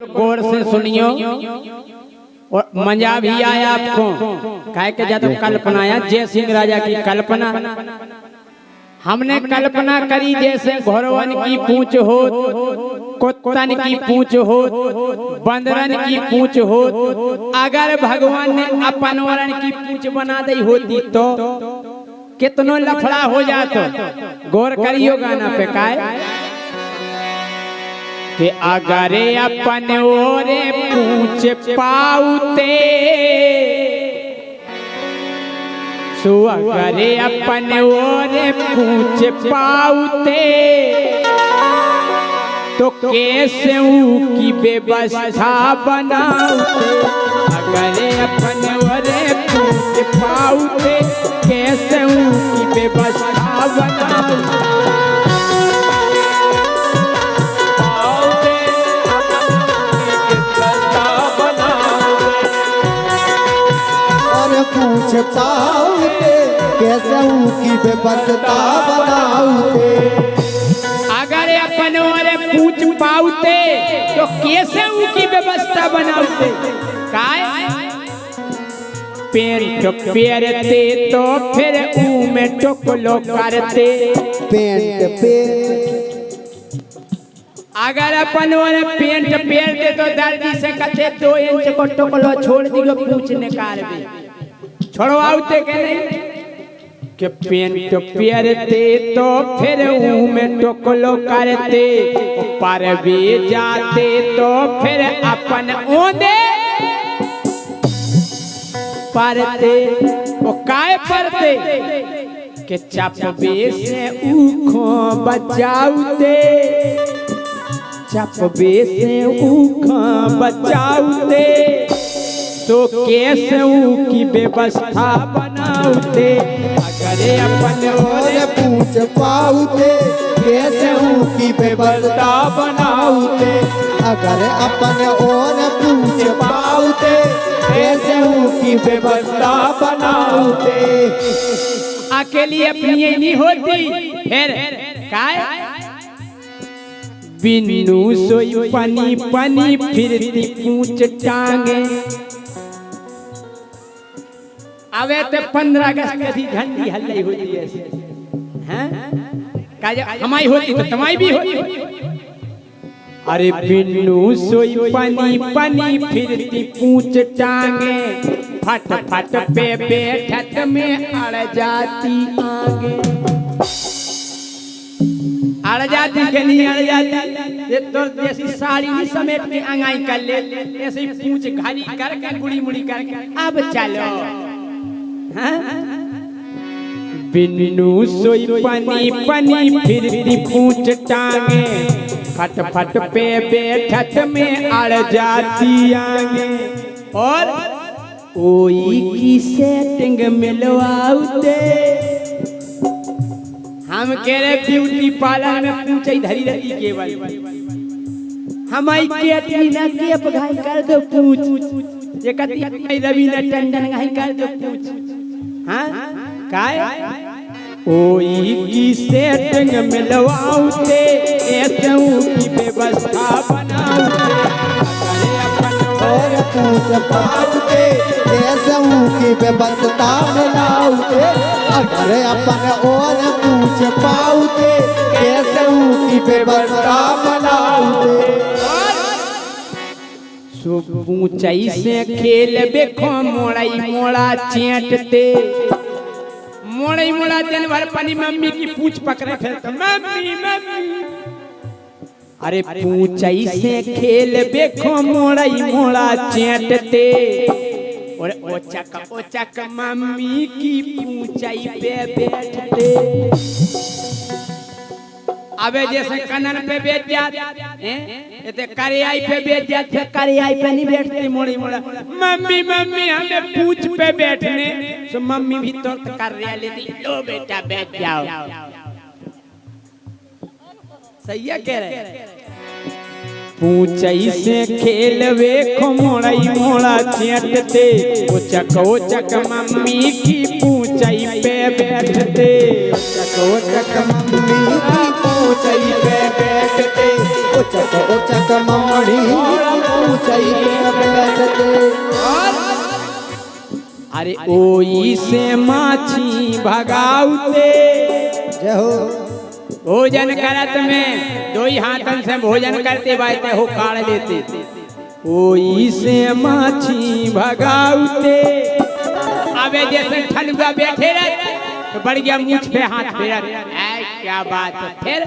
गौर से सुनियो और मजा भी आया आपको। काहे के जब कल्पना आया जय सिंह राजा की कल्पना हमने कल्पना करी जैसे घोरवन की पूंछ हो, कुत्तन की पूंछ हो, बंदरन की पूंछ हो। अगर भगवान ने अपन वरण की पूंछ बना दी होती तो कितनो लफड़ा हो जातो। गौर करियो गाना पे काय कि अगर अपन ओरे पूछ पाउते सो अगर अपन ओरे पूछ पाउते तो कैसे की व्यवस्था बनाउते। अगर अपन ओरे पूछ पाउते कैसे की व्यवस्था बनाउते। पूछ पाउते कैसे की व्यवस्था बनाउते। अगर अपन वाले पूछ पाउते तो कैसे की व्यवस्था बनाउते। काय पेंट पेरते तो फिर में टोकलो करते। पेंट पे अगर अपन वाले पेंट पेरते तो दर्जी से कहते 2 इंच को टोकलो छोड़ दियो पूछ निकाल दे। छोड़वाते के नहीं कि पेंट पेरते तो फिर में टोकलो करते। पर भी जाते तो फिर अपन ओंदे परते। वो काय परते कि चपबे से ऊखों बचाउते। चपबे से ऊखों बचाउते तो कैसे की व्यवस्था बनाउते। अगर अपन ओरे पूछ पाउते कैसे की व्यवस्था बनाउते। अगर अपन ओरे पूछ पाउते कैसे की व्यवस्था बनाउते। अकेली अपनी नहीं होती फिर काय बिन्नू सोई पनी पनी फिरती पूछ टांगे। अबे तो 15 अगस्त की झंडी हल्लाई होती है हैं काजे हमारी होती तो तुम्हारी भी होती। अरे बिन्नू सोई पनी पनी फिरती पूछ टांगे। फट फट पे बैठक में अड़ जाती आगे। अड़ जाती के लिए अड़ जाती ये तो जैसी साड़ी नहीं समेट के अंगाई कर ले ऐसे ही पूछ घड़ी करके गुड़ी मुड़ी करके अब चलो। बिन्नू सोई पनी पनी फिरती पूछ टांगे। फट फट पे बैठक में अड़ जाती आगे। और ओई की सेटिंग मिलवाउते। हम कह रहे ब्यूटी पार्लर में पूछे धरी रहती केवल हमारी केतली ना के पघाई कर दो पूछ। ये कहती रवीना टंडन घाई कर दो पूछ। हाँ काय ओई की सेटिंग मिलवाउते ऐसे की व्यवस्था बनाउते। और पूछ पाउते कैसे की व्यवस्था बनाउते। अगर अपन और पूछ पाउते कैसे की व्यवस्था बनाउते। सो पूछई से खेल बेखो मोड़ई मोड़ा चेटते। मोड़ई मोड़ा दिन भर पानी मम्मी की पूछ पकड़े फिरता मम्मी मम्मी। अरे पूछई से खेल बेखो मोड़ई मोड़ा चेटते। और ओचक मम्मी की पूछई पे बैठते। अबे जैसे कनन पे बैठ जाते ये करियाई पे बैठ जाते। करियाई पे नहीं बैठते मोड़ी मोड़ा मम्मी मम्मी हमें पूछ पे बैठने। तो मम्मी भी तो कर रहा लेती लो बेटा बैठ जाओ। सही है कह रहे पूछई से खेलवे खो मोड़ई मोड़ा चेटते। ओचक मम्मी की पूछई पे बैठते। ओचक मम्मी की पूछई पे बैठते। ओचक मम्मी पूछई में बैठते अरे ओई से माछी भगाउते जय हो भोजन करत में दो ही हाथन से भोजन करते बाते हो काढ़ लेते ओई से माछी भगाउते अबे जैसे ठलुआ बैठे रहते तो बढ़ गया मूछ पे हाथ फेरत क्या बात है फिर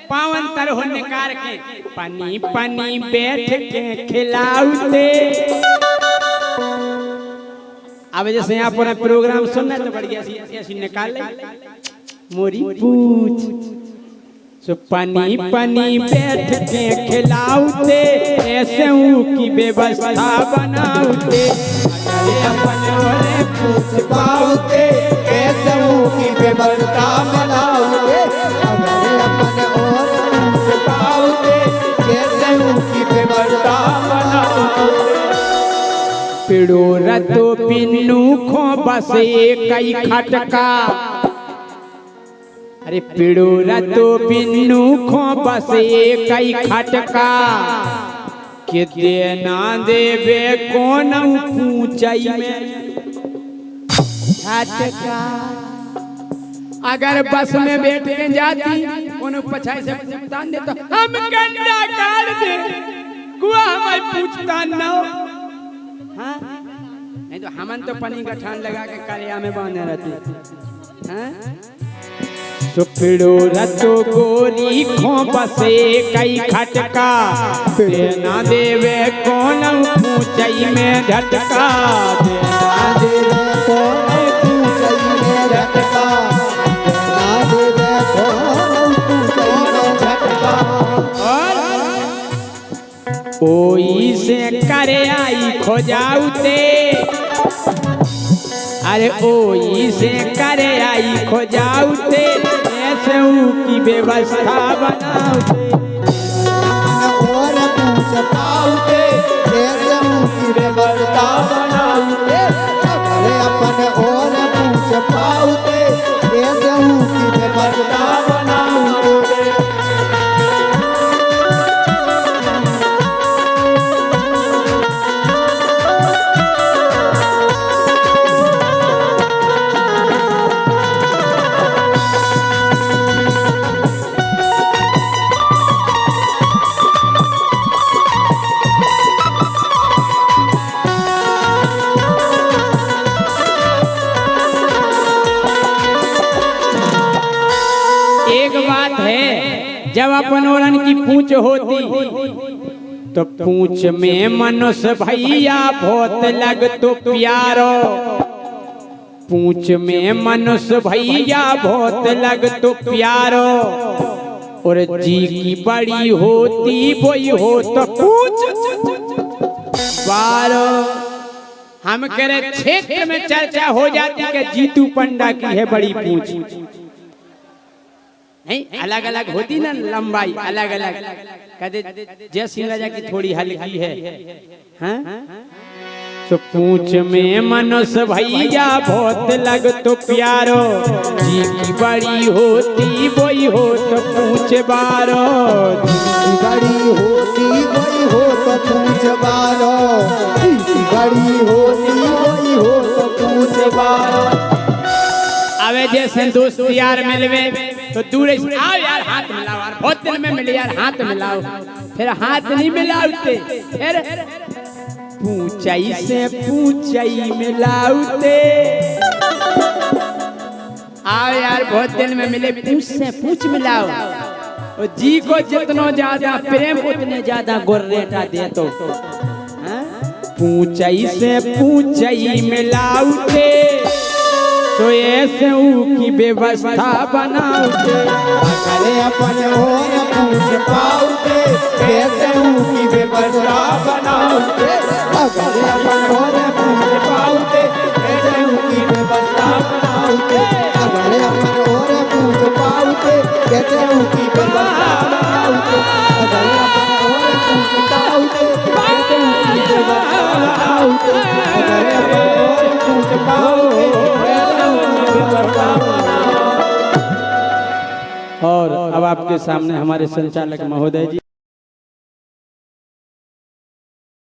पावन तर हो निकाल के पनी पनी बैठ के खिलाउते अब जैसे यहाँ पर प्रोग्राम सुनना तो बढ़ गया ऐसी निकाल ले मोरी पूछ सो पनी पनी बैठ के खिलाउते ऐसे की व्यवस्था बनाउते पूछ पाउते ऐसे की व्यवस्था बनाउते अगर अपने और पूछ पाउते ऐसे की व्यवस्था बनाउते पिड़ोरा तो पिन्नू खो बसे कई खटका अरे पिड़ोरा तो पिन्नू खो बसे कई खटका के देना देवे कौन पूछई में खटका अगर बस में बैठ के जाती कोनो पछाई से तान दे तो हम गंदा काट दे कुआ हमारे पूछता ना हाँ नहीं तो हमन तो पनी का ठान लगा के करिया में बांधे रहते हाँ सुपिड़ोरा तो गोरी खो बसे कई खटका देना देवे कौन पूछई में झटका देना देवे कौन पूछई में झटका देना देवे कौन पूछई में झटका ओई से करे आई खोजाउते अरे ओई से करे आई खोजाउते ऐसे की व्यवस्था बनाउते और पूछ पाउते ऐसे की व्यवस्था बनाउते अरे अपने और पूछ पाउते ऐसे की व्यवस्था बनाउते जब अपन औरन की पूछ होती तो पूछ में मनुष्य भैया बहुत लग तो प्यारो पूछ में मनुष्य भैया बहुत लग तो प्यारो और जी की बड़ी होती वही हो तो पूछ बारो हम कह रहे क्षेत्र में चर्चा हो जाती कि जीतू पंडा की है बड़ी पूछ नहीं अलग अलग होती ना लंबाई अलग अलग कहते जय सिंह राजा की थोड़ी हल्की है हाँ? तो पूछ में मनुष्य भैया बहुत लग तो प्यारो जी की बड़ी होती वही हो तो पूछ बारो जी बड़ी होती वही हो तो पूछ बारो जी बड़ी होती वही हो तो पूछ बारो अबे जैसे दोस्त यार मिलवे तो दूर से आओ यार हाथ मिलाओ यार बहुत दिन में मिले यार हाथ मिलाओ फिर हाथ नहीं मिलाते फिर पूछई से पूछई मिलाते आओ यार बहुत दिन में मिले पूछ से पूछ मिलाओ और जी को जितना ज्यादा प्रेम उतने ज्यादा गोरेटा दे तो पूछई से पूछई मिलाते तो ऐसे की व्यवस्था बनाओते अरे अपने और पूछ पाओते ऐसे की व्यवस्था बनाओते अरे अपने और पूछ पाओते ऐसे की व्यवस्था बनाओते अरे अपने और पूछ पाओते ऐसे की व्यवस्था बनाओते अरे अपने और पूछ पाओते ऐसे की व्यवस्था बनाओते अरे अपने और पूछ पाओते और अब आपके सामने हमारे संचालक महोदय जी